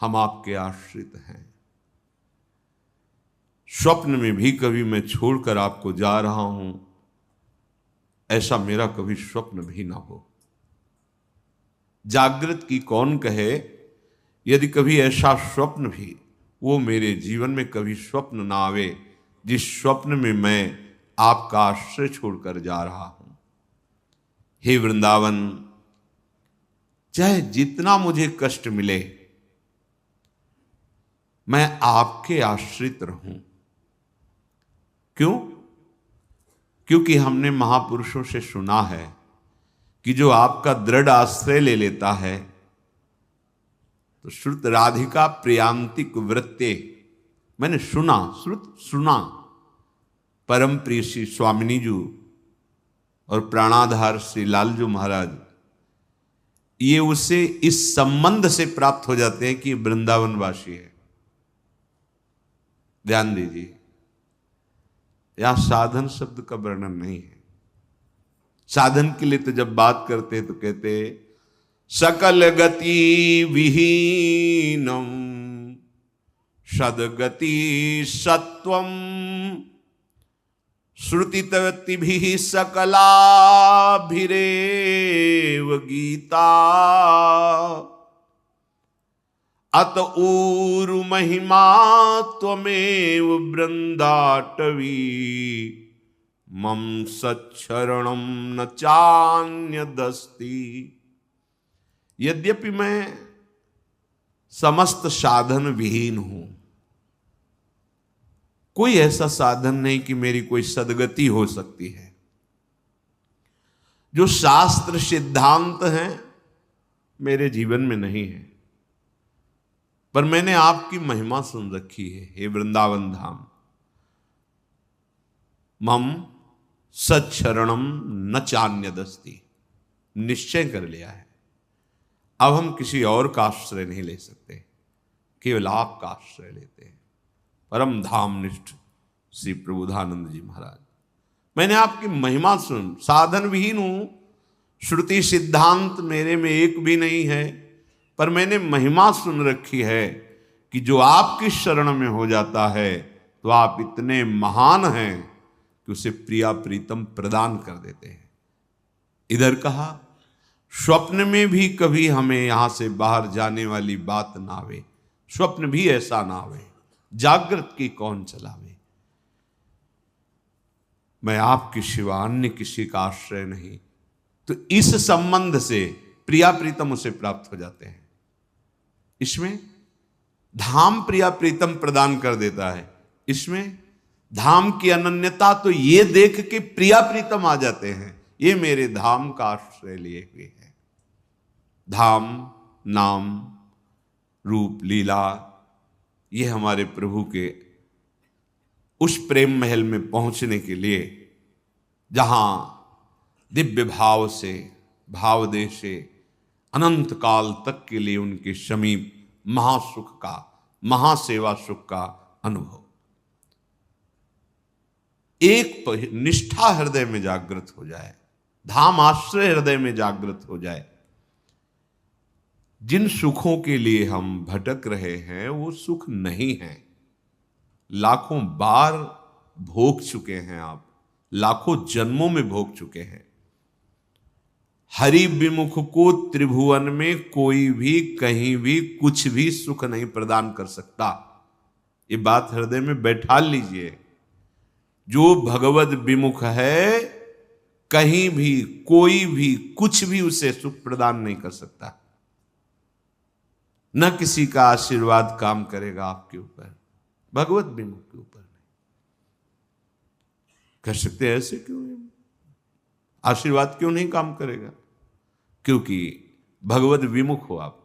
हम आपके आश्रित हैं। स्वप्न में भी कभी मैं छोड़कर आपको जा रहा हूं, ऐसा मेरा कभी स्वप्न भी ना हो। जागृत की कौन कहे, यदि कभी ऐसा स्वप्न भी वो मेरे जीवन में कभी स्वप्न ना आवे जिस स्वप्न में मैं आपका आश्रय छोड़कर जा रहा हूं। हे वृंदावन, चाहे जितना मुझे कष्ट मिले, मैं आपके आश्रित रहूं। क्यों? क्योंकि हमने महापुरुषों से सुना है कि जो आपका दृढ़ आश्रय ले लेता है तो श्रुत राधिका प्रियांतिक वृत्ते, मैंने सुना परम प्रिय श्री स्वामिनी जी और प्राणाधार श्री लालजू महाराज, ये उसे इस संबंध से प्राप्त हो जाते हैं कि वृंदावनवासी है। ध्यान दीजिए, यहां साधन शब्द का वर्णन नहीं है। साधन के लिए तो जब बात करते तो कहते सकल गति विहीनम सदगति सत्वम श्रुतितवतिभिः सकलाभिरेव गीता अत ऊरु महिमा त्वमेव वृंदाटवी मम सच्छरणम न चान्यदस्ति। यद्यपि मैं समस्त साधन विहीन हूं, कोई ऐसा साधन नहीं कि मेरी कोई सदगति हो सकती है। जो शास्त्र सिद्धांत हैं मेरे जीवन में नहीं है, पर मैंने आपकी महिमा सुन रखी है। हे वृंदावन धाम, मम सच्छरणम न चान्यदस्ति, निश्चय कर लिया है। अब हम किसी और का आश्रय नहीं ले सकते, केवल आपका आश्रय लेते हैं। परम धाम निष्ठ श्री प्रबोधानंद जी महाराज, मैंने आपकी महिमा सुन, साधन विहीन हूं, श्रुति सिद्धांत मेरे में एक भी नहीं है, पर मैंने महिमा सुन रखी है कि जो आपकी शरण में हो जाता है तो आप इतने महान हैं कि उसे प्रिया प्रीतम प्रदान कर देते हैं। इधर कहा स्वप्न में भी कभी हमें यहां से बाहर जाने वाली बात ना आवे, स्वप्न भी ऐसा ना आवे, जागृत की कौन चलावे। मैं आपके सिवा अन्य किसी का आश्रय नहीं। तो इस संबंध से प्रिया प्रीतम उसे प्राप्त हो जाते हैं। इसमें धाम प्रिया प्रीतम प्रदान कर देता है। इसमें धाम की अनन्यता तो ये देख के प्रिया प्रीतम आ जाते हैं, ये मेरे धाम का आश्रय लिए हुए हैं। धाम, नाम, रूप, लीला, ये हमारे प्रभु के उस प्रेम महल में पहुंचने के लिए जहां दिव्य भाव से, भावदेह से अनंत काल तक के लिए उनके समीप महासुख का, महासेवा सुख का अनुभव, एक निष्ठा हृदय में जागृत हो जाए, धाम आश्रय हृदय में जागृत हो जाए। जिन सुखों के लिए हम भटक रहे हैं वो सुख नहीं है। लाखों बार भोग चुके हैं आप, लाखों जन्मों में भोग चुके हैं। हरि विमुख को त्रिभुवन में कोई भी कहीं भी कुछ भी सुख नहीं प्रदान कर सकता। ये बात हृदय में बैठा लीजिए। जो भगवद विमुख है, कहीं भी कोई भी कुछ भी उसे सुख प्रदान नहीं कर सकता। न किसी का आशीर्वाद काम करेगा आपके ऊपर, भगवत विमुख के ऊपर नहीं कर सकते। ऐसे क्यों है? आशीर्वाद क्यों नहीं काम करेगा? क्योंकि भगवत विमुख हो आप।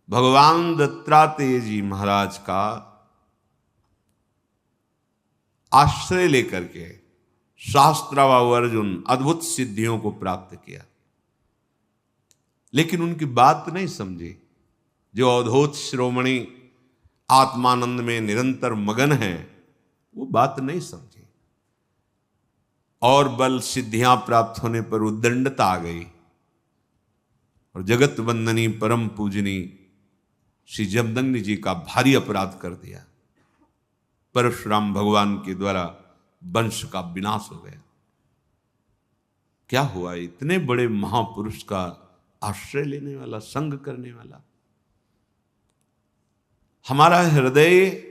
भगवान दत्तात्रेय जी महाराज का आश्रय लेकर के शास्त्राव अर्जुन अद्भुत सिद्धियों को प्राप्त किया, लेकिन उनकी बात नहीं समझी। जो अवधूत शिरोमणि आत्मानंद में निरंतर मगन है, वो बात नहीं समझी, और बल सिद्धियां प्राप्त होने पर उद्दंडता आ गई और जगत वंदनी परम पूजनी श्री जमदग्नि जी का भारी अपराध कर दिया। परशुराम भगवान के द्वारा वंश का विनाश हो गया। क्या हुआ? इतने बड़े महापुरुष का आश्रय लेने वाला, संग करने वाला। हमारा हृदय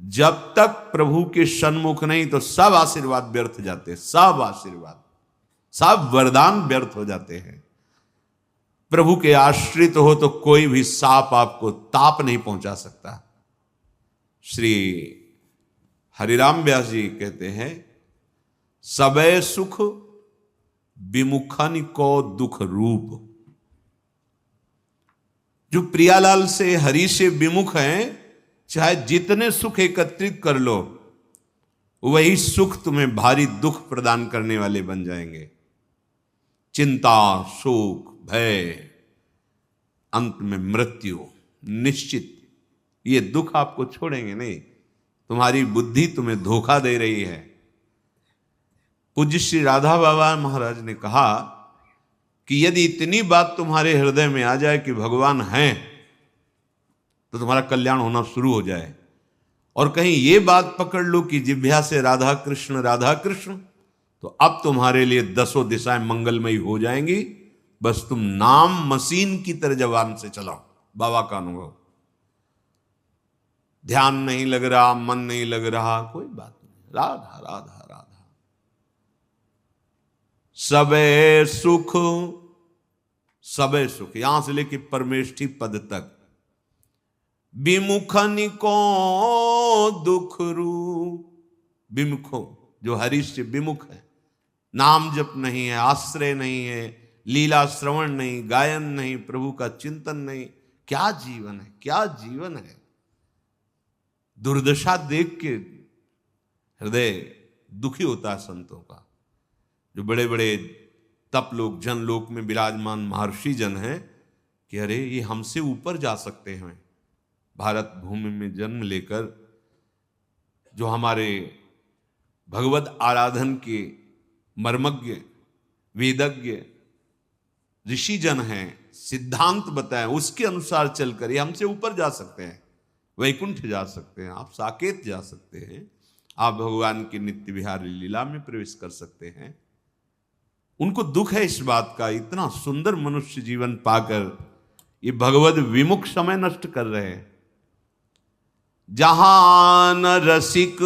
जब तक प्रभु के सन्मुख नहीं, तो सब आशीर्वाद व्यर्थ जाते हैं। सब आशीर्वाद, सब वरदान व्यर्थ हो जाते हैं। प्रभु के आश्रित हो तो कोई भी सांप आपको ताप नहीं पहुंचा सकता। श्री हरिराम व्यास जी कहते हैं, सबे सुख विमुखन को दुख रूप। जो प्रियालाल से, हरि से विमुख हैं, चाहे जितने सुख एकत्रित कर लो, वही सुख तुम्हें भारी दुख प्रदान करने वाले बन जाएंगे। चिंता, शोक, भय, अंत में मृत्यु निश्चित। ये दुख आपको छोड़ेंगे नहीं। तुम्हारी बुद्धि तुम्हें धोखा दे रही है। पूज्य श्री राधा बाबा महाराज ने कहा कि यदि इतनी बात तुम्हारे हृदय में आ जाए कि भगवान हैं, तो तुम्हारा कल्याण होना शुरू हो जाए। और कहीं ये बात पकड़ लो कि जिह्वा से राधा कृष्ण, तो अब तुम्हारे लिए 10 दिशाएं मंगलमयी हो जाएंगी। बस तुम नाम मशीन की तरह जबान से चलाओ। बाबा का अनुभव। ध्यान नहीं लग रहा, मन नहीं लग रहा, कोई बात नहीं। राधा राधा राधा। सबे सुख, सबे सुख, यहां से लेके परमेष्ठी पद तक। विमुखन को दुख रूप। विमुखो, जो हरि से विमुख है, नाम जप नहीं है, आश्रय नहीं है, लीला श्रवण नहीं, गायन नहीं, प्रभु का चिंतन नहीं, क्या जीवन है, क्या जीवन है। दुर्दशा देख के हृदय दुखी होता है संतों का। जो बड़े बड़े तप लोग, जन लोक में विराजमान महर्षि जन हैं, कि अरे ये हमसे ऊपर जा सकते हैं। भारत भूमि में जन्म लेकर जो हमारे भगवत आराधन के मर्मज्ञ, वेदज्ञ ऋषि जन हैं, सिद्धांत बताएं, उसके अनुसार चलकर ये हमसे ऊपर जा सकते हैं। वैकुंठ जा सकते हैं, आप साकेत जा सकते हैं, आप भगवान की नित्य विहारी लीला में प्रवेश कर सकते हैं। उनको दुख है इस बात का। इतना सुंदर मनुष्य जीवन पाकर ये भगवद विमुख समय नष्ट कर रहे हैं। जहां न रसिक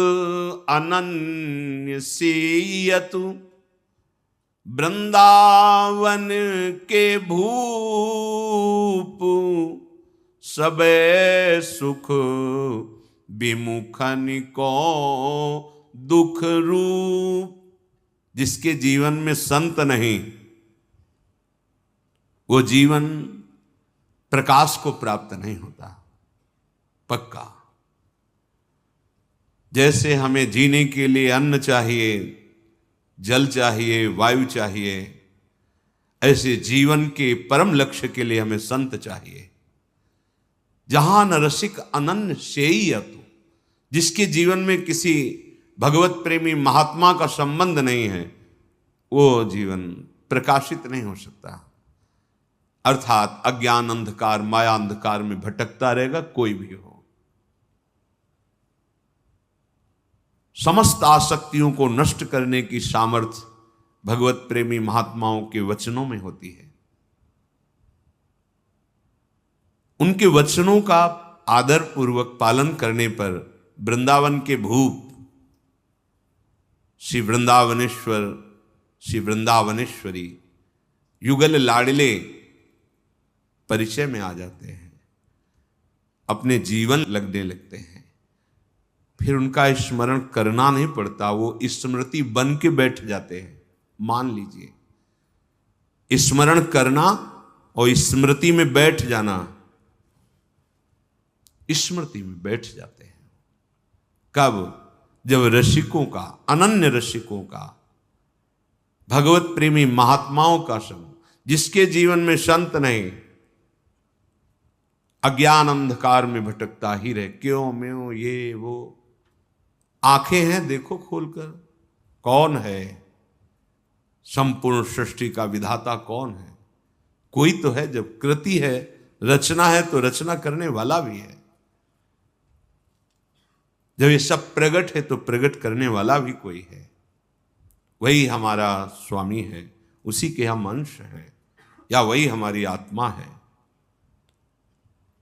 अनन्य सीयतु, वृंदावन के भूप। सबे सुख विमुखन को दुख रूप। जिसके जीवन में संत नहीं, वो जीवन प्रकाश को प्राप्त नहीं होता। पक्का। जैसे हमें जीने के लिए अन्न चाहिए, जल चाहिए, वायु चाहिए, ऐसे जीवन के परम लक्ष्य के लिए हमें संत चाहिए। जहां न रसिक अनन्य सेयतु, जिसके जीवन में किसी भगवत प्रेमी महात्मा का संबंध नहीं है, वो जीवन प्रकाशित नहीं हो सकता। अर्थात अज्ञान अंधकार, माया अंधकार में भटकता रहेगा कोई भी हो। समस्त आसक्तियों को नष्ट करने की सामर्थ्य भगवत प्रेमी महात्माओं के वचनों में होती है। उनके वचनों का आदर पूर्वक पालन करने पर वृंदावन के भूप श्री वृंदावनेश्वर, श्री वृंदावनेश्वरी, युगल लाडले परिचय में आ जाते हैं, अपने जीवन लगने लगते हैं। फिर उनका स्मरण करना नहीं पड़ता, वो स्मृति बन के बैठ जाते हैं। मान लीजिए, स्मरण करना और स्मृति में बैठ जाना, स्मृति में बैठ जाते हैं। कब? जब रसिकों का, अनन्य रसिकों का, भगवत प्रेमी महात्माओं का संग, जिसके जीवन में संत नहीं, अज्ञान अंधकार में भटकता ही रहे। क्यों म्यों ये वो। आंखें हैं, देखो खोलकर, कौन है संपूर्ण सृष्टि का विधाता? कौन है? कोई तो है। जब कृति है रचना है तो रचना करने वाला भी है। जब ये सब प्रकट है तो प्रकट करने वाला भी कोई है, वही हमारा स्वामी है, उसी के हम अंश हैं, या वही हमारी आत्मा है।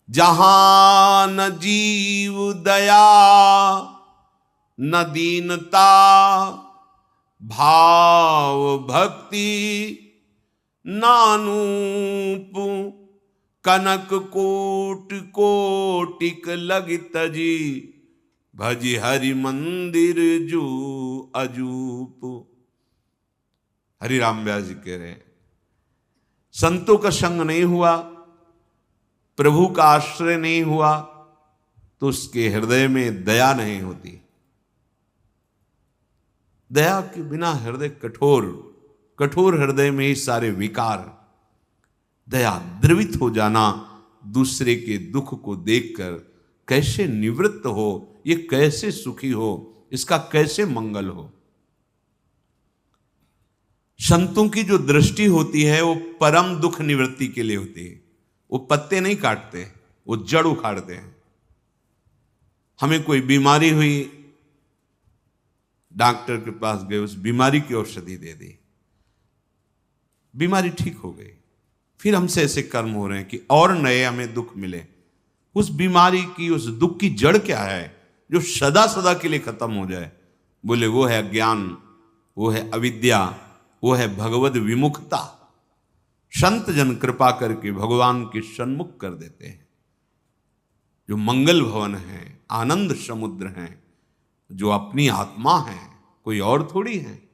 जहां न जीव दया न दीनता, भाव भक्ति नानूप, कनक कोट कोटिक लग तजी, भजी हरि मंदिर जू अजूप। हरि राम व्यास जी कह रहे हैं, संतों का संग नहीं हुआ, प्रभु का आश्रय नहीं हुआ, तो उसके हृदय में दया नहीं होती। दया के बिना हृदय कठोर, कठोर हृदय में ही सारे विकार। दया द्रवित हो जाना, दूसरे के दुख को देखकर कैसे निवृत्त हो, ये कैसे सुखी हो, इसका कैसे मंगल हो। संतों की जो दृष्टि होती है वो परम दुख निवृत्ति के लिए होती है। वो पत्ते नहीं काटते, वो जड़ उखाड़ते हैं। हमें कोई बीमारी हुई, डॉक्टर के पास गए, उस बीमारी की औषधि दे दी, बीमारी ठीक हो गई। फिर हमसे ऐसे कर्म हो रहे हैं कि और नए हमें दुख मिले। उस बीमारी की, उस दुख की जड़ क्या है जो सदा सदा के लिए खत्म हो जाए? बोले वो है अज्ञान, वो है अविद्या, वो है भगवद विमुखता। संत जन कृपा करके भगवान के सन्मुख कर देते हैं। जो मंगल भवन है, आनंद समुद्र हैं, जो अपनी आत्मा है, कोई और थोड़ी है।